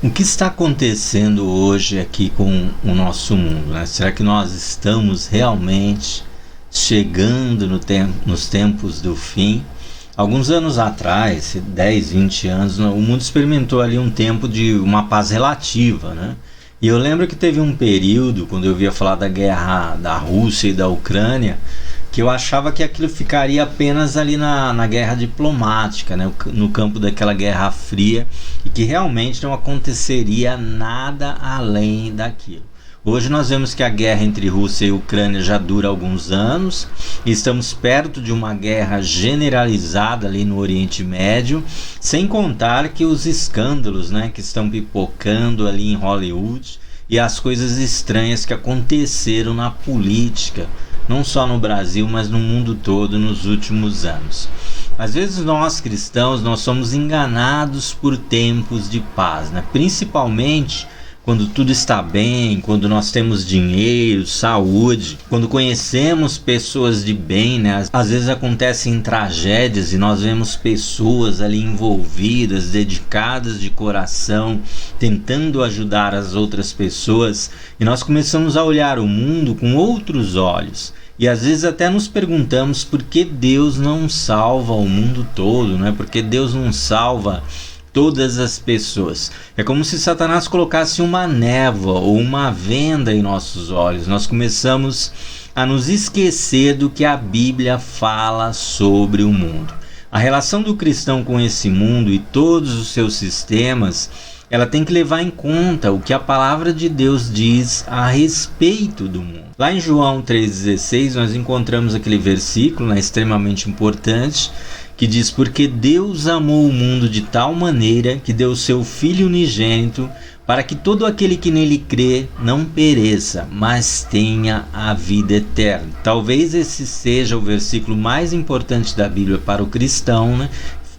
O que está acontecendo hoje aqui com o nosso mundo, né? Será que nós estamos realmente chegando nos tempos do fim? Alguns anos atrás, 10, 20 anos, o mundo experimentou ali um tempo de uma paz relativa, né? E eu lembro que teve um período, quando eu via falar da guerra da Rússia e da Ucrânia, que eu achava que aquilo ficaria apenas ali na guerra diplomática, né? No campo daquela Guerra Fria, e que realmente não aconteceria nada além daquilo. Hoje nós vemos que a guerra entre Rússia e Ucrânia já dura alguns anos, e estamos perto de uma guerra generalizada ali no Oriente Médio, sem contar que os escândalos, né, que estão pipocando ali em Hollywood e as coisas estranhas que aconteceram na política, não só no Brasil, mas no mundo todo nos últimos anos. Às vezes nós cristãos, nós somos enganados por tempos de paz, né? Principalmente quando tudo está bem, quando nós temos dinheiro, saúde, quando conhecemos pessoas de bem, né? Às vezes acontecem tragédias e nós vemos pessoas ali envolvidas, dedicadas de coração, tentando ajudar as outras pessoas, e nós começamos a olhar o mundo com outros olhos. E às vezes até nos perguntamos por que Deus não salva o mundo todo, né? Por que Deus não salva todas as pessoas? É como se Satanás colocasse uma névoa ou uma venda em nossos olhos. Nós começamos a nos esquecer do que a Bíblia fala sobre o mundo. A relação do cristão com esse mundo e todos os seus sistemas, ela tem que levar em conta o que a palavra de Deus diz a respeito do mundo. Lá em João 3,16 nós encontramos aquele versículo, né, extremamente importante, que diz: porque Deus amou o mundo de tal maneira que deu o seu Filho unigênito, para que todo aquele que nele crê não pereça, mas tenha a vida eterna. Talvez esse seja o versículo mais importante da Bíblia para o cristão, né?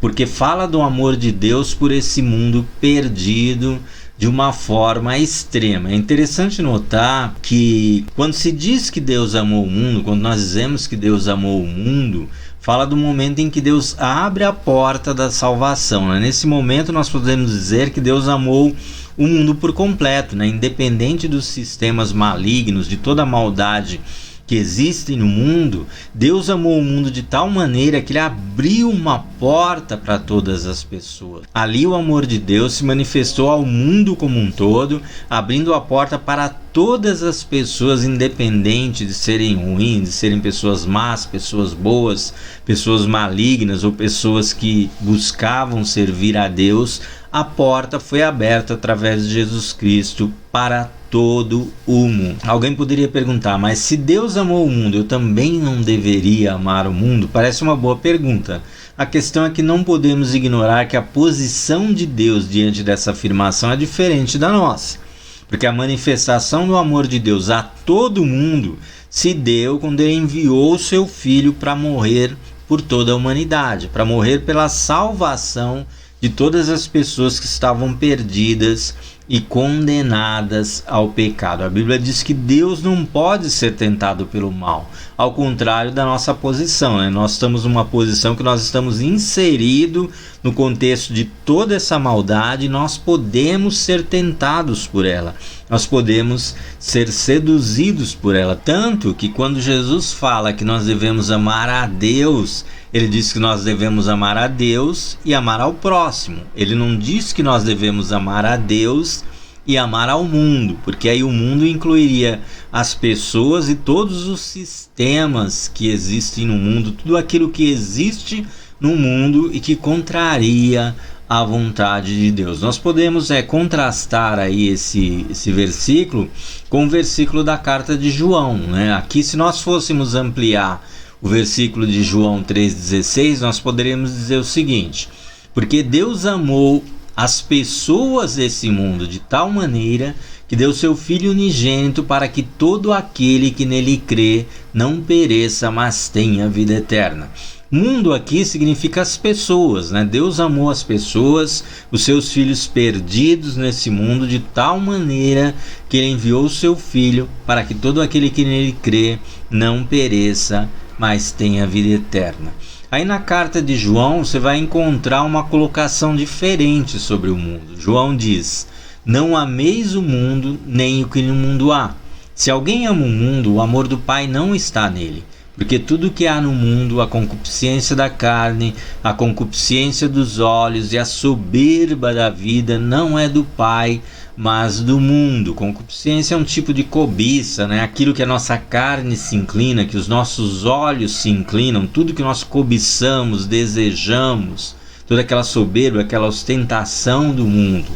Porque fala do amor de Deus por esse mundo perdido de uma forma extrema. É interessante notar que quando se diz que Deus amou o mundo, quando nós dizemos que Deus amou o mundo, fala do momento em que Deus abre a porta da salvação, né? Nesse momento nós podemos dizer que Deus amou o mundo por completo, né? Independente dos sistemas malignos, de toda a maldade que existem no mundo, Deus amou o mundo de tal maneira que Ele abriu uma porta para todas as pessoas. Ali o amor de Deus se manifestou ao mundo como um todo, abrindo a porta para todas as pessoas, independente de serem ruins, de serem pessoas más, pessoas boas, pessoas malignas ou pessoas que buscavam servir a Deus. A porta foi aberta através de Jesus Cristo para todo o mundo. Alguém poderia perguntar: mas se Deus amou o mundo, eu também não deveria amar o mundo? Parece uma boa pergunta. A questão é que não podemos ignorar que a posição de Deus diante dessa afirmação é diferente da nossa. Porque a manifestação do amor de Deus a todo mundo se deu quando Ele enviou o seu Filho para morrer por toda a humanidade, para morrer pela salvação de todas as pessoas que estavam perdidas e condenadas ao pecado. A Bíblia diz que Deus não pode ser tentado pelo mal, ao contrário da nossa posição, né? Nós estamos numa posição que nós estamos inseridos no contexto de toda essa maldade, e nós podemos ser tentados por ela, nós podemos ser seduzidos por ela, tanto que quando Jesus fala que nós devemos amar a Deus, Ele diz que nós devemos amar a Deus e amar ao próximo. Ele não diz que nós devemos amar a Deus e amar ao mundo, porque aí o mundo incluiria as pessoas e todos os sistemas que existem no mundo, tudo aquilo que existe no mundo e que contraria a vontade de Deus. Nós podemos contrastar aí esse versículo com o versículo da carta de João, né? Aqui, se nós fôssemos ampliar o versículo de João 3,16, nós poderíamos dizer o seguinte: porque Deus amou as pessoas desse mundo de tal maneira que deu seu Filho unigênito, para que todo aquele que nele crê não pereça, mas tenha vida eterna. Mundo aqui significa as pessoas, né? Deus amou as pessoas, os seus filhos perdidos nesse mundo, de tal maneira que Ele enviou o seu Filho para que todo aquele que nele crê não pereça, mas tenha vida eterna. Aí na carta de João você vai encontrar uma colocação diferente sobre o mundo. João diz: Não ameis o mundo, nem o que no mundo há. Se alguém ama o mundo, o amor do Pai não está nele. Porque tudo que há no mundo, a concupiscência da carne, a concupiscência dos olhos e a soberba da vida, não é do Pai, mas do mundo. Concupiscência é um tipo de cobiça, né? Aquilo que a nossa carne se inclina, que os nossos olhos se inclinam, tudo que nós cobiçamos, desejamos, toda aquela soberba, aquela ostentação do mundo.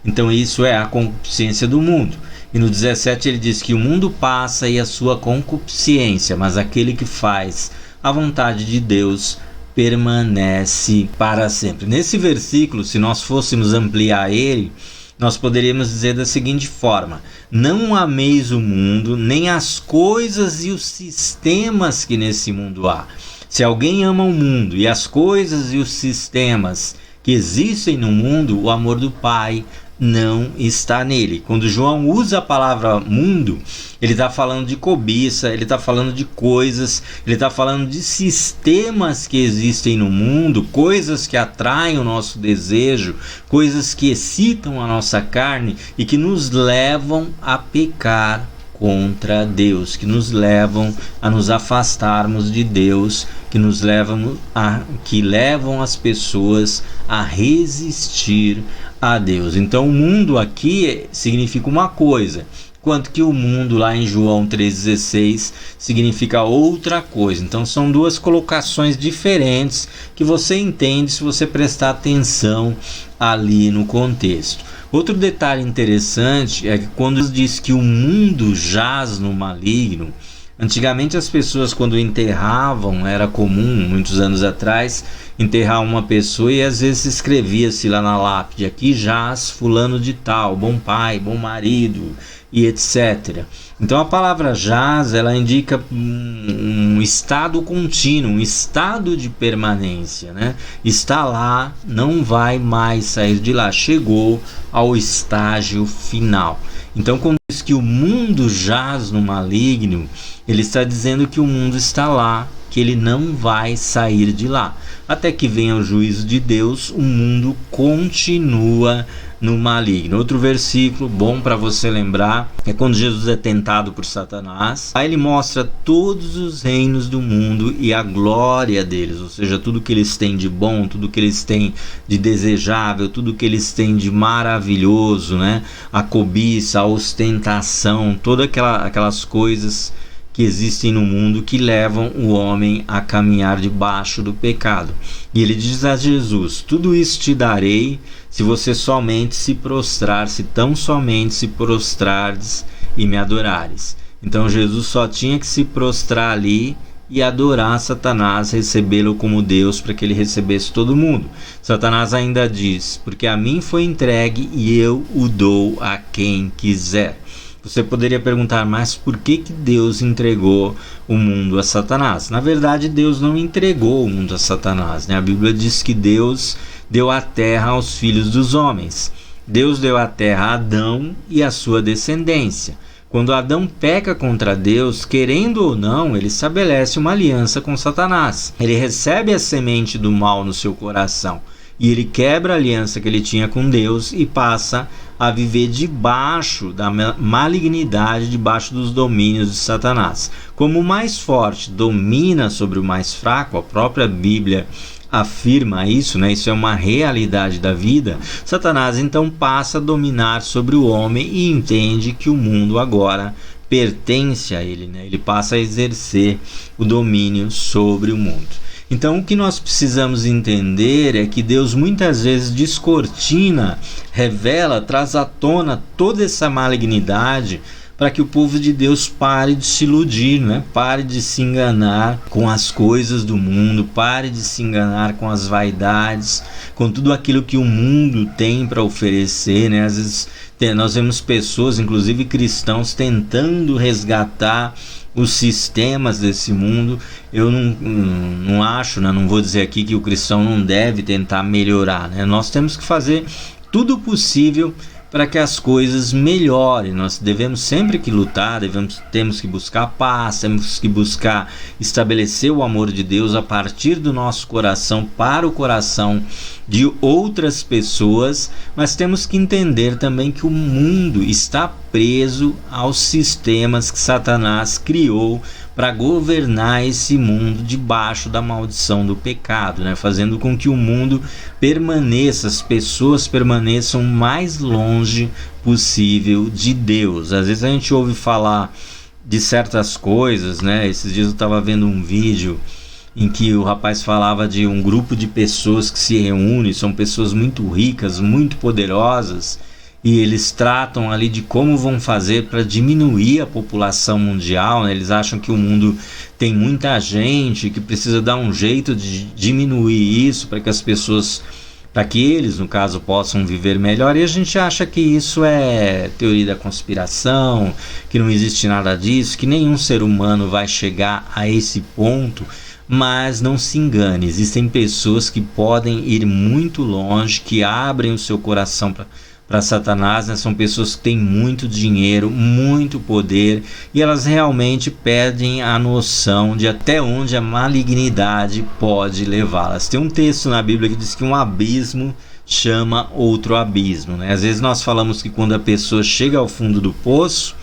Então isso é a concupiscência do mundo. E no 17 ele diz que o mundo passa e a sua concupiscência, mas aquele que faz a vontade de Deus permanece para sempre. Nesse versículo, se nós fôssemos ampliar ele, nós poderíamos dizer da seguinte forma: não ameis o mundo, nem as coisas e os sistemas que nesse mundo há. Se alguém ama o mundo e as coisas e os sistemas que existem no mundo, o amor do Pai não está nele. Quando João usa a palavra mundo, ele está falando de cobiça, ele está falando de coisas, ele está falando de sistemas que existem no mundo, coisas que atraem o nosso desejo, coisas que excitam a nossa carne e que nos levam a pecar contra Deus, que nos levam a nos afastarmos de Deus, que levam as pessoas a resistir a Deus. Então o mundo aqui significa uma coisa, enquanto que o mundo lá em João 3,16 significa outra coisa. Então são duas colocações diferentes que você entende se você prestar atenção ali no contexto. Outro detalhe interessante é que quando diz que o mundo jaz no maligno, antigamente as pessoas quando enterravam, era comum, muitos anos atrás, enterrar uma pessoa e às vezes escrevia-se lá na lápide: aqui jaz fulano de tal, bom pai, bom marido e etc. Então a palavra jaz, ela indica um estado contínuo, um estado de permanência, né? Está lá, não vai mais sair de lá, chegou ao estágio final. Então quando diz que o mundo jaz no maligno, ele está dizendo que o mundo está lá, que ele não vai sair de lá. Até que venha o juízo de Deus, o mundo continua no maligno. Outro versículo bom para você lembrar é quando Jesus é tentado por Satanás. Aí ele mostra todos os reinos do mundo e a glória deles, ou seja, tudo que eles têm de bom, tudo que eles têm de desejável, tudo que eles têm de maravilhoso, né? A cobiça, a ostentação, todas aquelas coisas que existem no mundo que levam o homem a caminhar debaixo do pecado. E ele diz a Jesus: tudo isso te darei se você somente se prostrar, se tão somente se prostrares e me adorares. Então Jesus só tinha que se prostrar ali e adorar Satanás, recebê-lo como Deus, para que ele recebesse todo mundo. Satanás ainda diz: porque a mim foi entregue e eu o dou a quem quiser. Você poderia perguntar: mas por que Deus entregou o mundo a Satanás? Na verdade, Deus não entregou o mundo a Satanás, né? A Bíblia diz que Deus deu a terra aos filhos dos homens. Deus deu a terra a Adão e a sua descendência. Quando Adão peca contra Deus, querendo ou não, ele estabelece uma aliança com Satanás. Ele recebe a semente do mal no seu coração e ele quebra a aliança que ele tinha com Deus e passa a viver debaixo da malignidade, debaixo dos domínios de Satanás. Como o mais forte domina sobre o mais fraco, a própria Bíblia afirma isso, né? Isso é uma realidade da vida. Satanás então passa a dominar sobre o homem e entende que o mundo agora pertence a ele, né? Ele passa a exercer o domínio sobre o mundo. Então o que nós precisamos entender é que Deus muitas vezes descortina, revela, traz à tona toda essa malignidade para que o povo de Deus pare de se iludir, né? Pare de se enganar com as coisas do mundo, pare de se enganar com as vaidades, com tudo aquilo que o mundo tem para oferecer, né? Às vezes nós vemos pessoas, inclusive cristãos, tentando resgatar os sistemas desse mundo. Eu não acho, né? Não vou dizer aqui que o cristão não deve tentar melhorar, né? Nós temos que fazer tudo possível para que as coisas melhorem. Nós devemos sempre que lutar, temos que buscar paz, temos que buscar estabelecer o amor de Deus a partir do nosso coração para o coração de outras pessoas, mas temos que entender também que o mundo está preso aos sistemas que Satanás criou para governar esse mundo debaixo da maldição do pecado, né? Fazendo com que o mundo permaneça, as pessoas permaneçam mais longe possível de Deus. Às vezes a gente ouve falar de certas coisas, né? Esses dias eu estava vendo um vídeo em que o rapaz falava de um grupo de pessoas que se reúne, são pessoas muito ricas, muito poderosas, e eles tratam ali de como vão fazer para diminuir a população mundial, né? Eles acham que o mundo tem muita gente, que precisa dar um jeito de diminuir isso para que as pessoas, para que eles, no caso, possam viver melhor. E a gente acha que isso é teoria da conspiração, que não existe nada disso, que nenhum ser humano vai chegar a esse ponto. Mas não se engane, existem pessoas que podem ir muito longe, que abrem o seu coração para Satanás, né? São pessoas que têm muito dinheiro, muito poder, e elas realmente perdem a noção de até onde a malignidade pode levá-las. Tem um texto na Bíblia que diz que um abismo chama outro abismo, né? Às vezes nós falamos que quando a pessoa chega ao fundo do poço,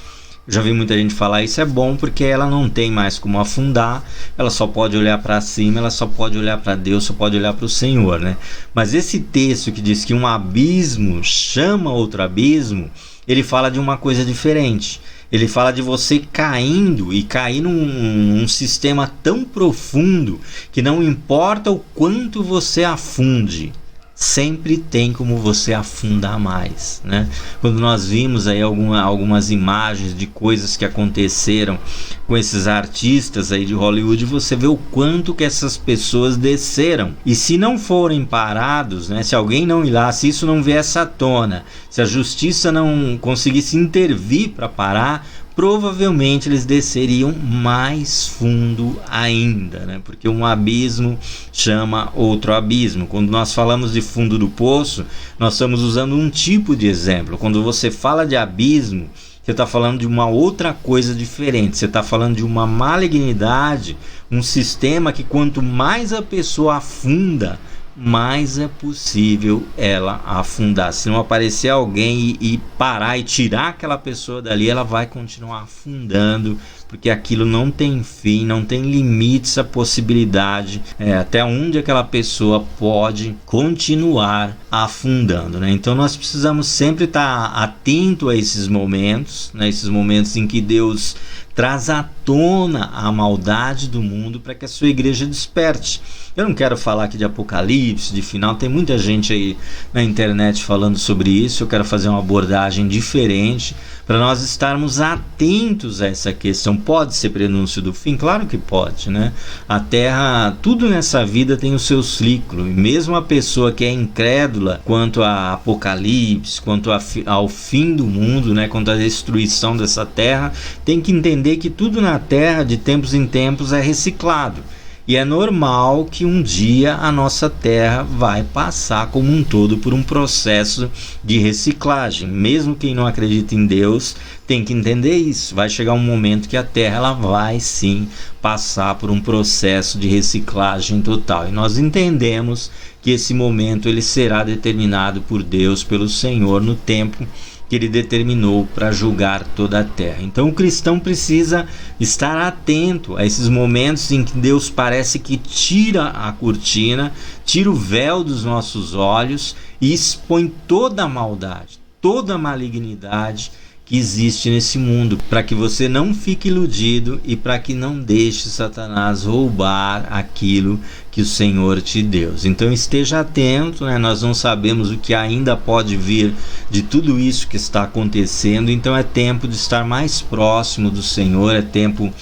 já vi muita gente falar, isso é bom porque ela não tem mais como afundar, ela só pode olhar para cima, ela só pode olhar para Deus, só pode olhar para o Senhor, né? Mas esse texto que diz que um abismo chama outro abismo, ele fala de uma coisa diferente. Ele fala de você caindo e cair num sistema tão profundo que não importa o quanto você afunde, sempre tem como você afundar mais, né? Quando nós vimos aí algumas imagens de coisas que aconteceram com esses artistas aí de Hollywood, você vê o quanto que essas pessoas desceram. E se não forem parados, né? Se alguém não ir lá, se isso não viesse à tona, se a justiça não conseguisse intervir para parar, provavelmente eles desceriam mais fundo ainda, né? Porque um abismo chama outro abismo. Quando nós falamos de fundo do poço, nós estamos usando um tipo de exemplo. Quando você fala de abismo, você está falando de uma outra coisa diferente. Você está falando de uma malignidade, um sistema que quanto mais a pessoa afunda, mais é possível ela afundar. Se não aparecer alguém e parar e tirar aquela pessoa dali, ela vai continuar afundando, porque aquilo não tem fim, não tem limites, a possibilidade até onde aquela pessoa pode continuar afundando, né? Então nós precisamos sempre estar atento a esses momentos, né? Esses momentos em que Deus traz à tona a maldade do mundo para que a sua igreja desperte. Eu não quero falar aqui de apocalipse, de final, tem muita gente aí na internet falando sobre isso. Eu quero fazer uma abordagem diferente para nós estarmos atentos a essa questão. Pode ser prenúncio do fim? Claro que pode, né? A Terra, tudo nessa vida tem o seu ciclo, e mesmo a pessoa que é incrédula quanto a apocalipse, quanto ao fim do mundo, né? Quanto à destruição dessa Terra, tem que entender que tudo na Terra, de tempos em tempos, é reciclado. E é normal que um dia a nossa Terra vai passar como um todo por um processo de reciclagem. Mesmo quem não acredita em Deus tem que entender isso. Vai chegar um momento que a Terra ela vai sim passar por um processo de reciclagem total. E nós entendemos que esse momento ele será determinado por Deus, pelo Senhor, no tempo que ele determinou para julgar toda a terra. Então o cristão precisa estar atento a esses momentos em que Deus parece que tira a cortina, tira o véu dos nossos olhos e expõe toda a maldade, toda a malignidade que existe nesse mundo, para que você não fique iludido e para que não deixe Satanás roubar aquilo que o Senhor te deu. Então esteja atento, né? Nós não sabemos o que ainda pode vir de tudo isso que está acontecendo, então é tempo de estar mais próximo do Senhor, é tempo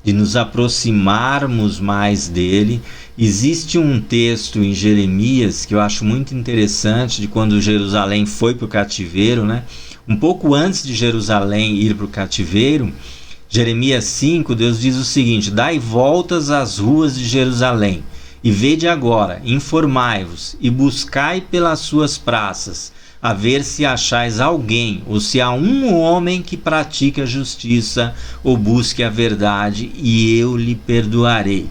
de nos aproximarmos mais dele. Existe um texto em Jeremias que eu acho muito interessante, de quando Jerusalém foi para o cativeiro, né? Um pouco antes de Jerusalém ir para o cativeiro, Jeremias 5, Deus diz o seguinte: dai voltas às ruas de Jerusalém, e vede agora, informai-vos, e buscai pelas suas praças a ver se achais alguém, ou se há um homem que pratique a justiça ou busque a verdade, e eu lhe perdoarei.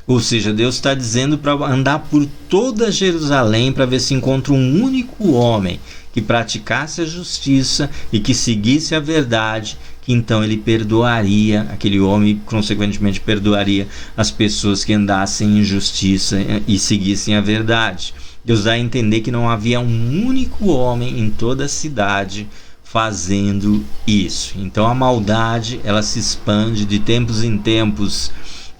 Ou seja, Deus está dizendo para andar por toda Jerusalém para ver se encontra um único homem que praticasse a justiça e que seguisse a verdade, que então ele perdoaria aquele homem e consequentemente perdoaria as pessoas que andassem em justiça e seguissem a verdade. Deus dá a entender que não havia um único homem em toda a cidade fazendo isso. Então a maldade, ela se expande de tempos em tempos.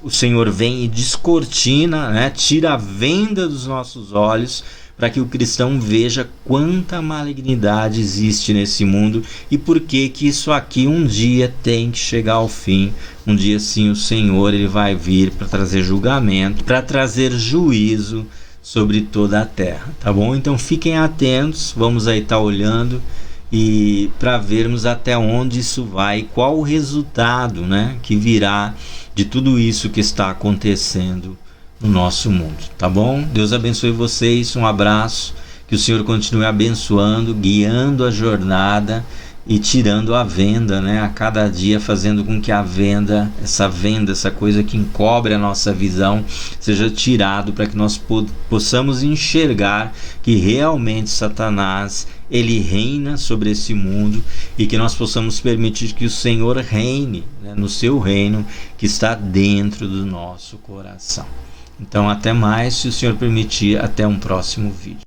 O Senhor vem e descortina, né? Tira a venda dos nossos olhos para que o cristão veja quanta malignidade existe nesse mundo e por que isso aqui um dia tem que chegar ao fim. Um dia sim o Senhor ele vai vir para trazer julgamento, para trazer juízo sobre toda a terra, tá bom? Então fiquem atentos, vamos aí estar olhando e para vermos até onde isso vai, qual o resultado, né, que virá de tudo isso que está acontecendo no nosso mundo, tá bom? Deus abençoe vocês, um abraço, que o Senhor continue abençoando, guiando a jornada e tirando a venda, né, a cada dia, fazendo com que a venda, essa coisa que encobre a nossa visão, seja tirado para que nós possamos enxergar que realmente Satanás, ele reina sobre esse mundo e que nós possamos permitir que o Senhor reine, né, no seu reino que está dentro do nosso coração. Então até mais, se o Senhor permitir, até um próximo vídeo.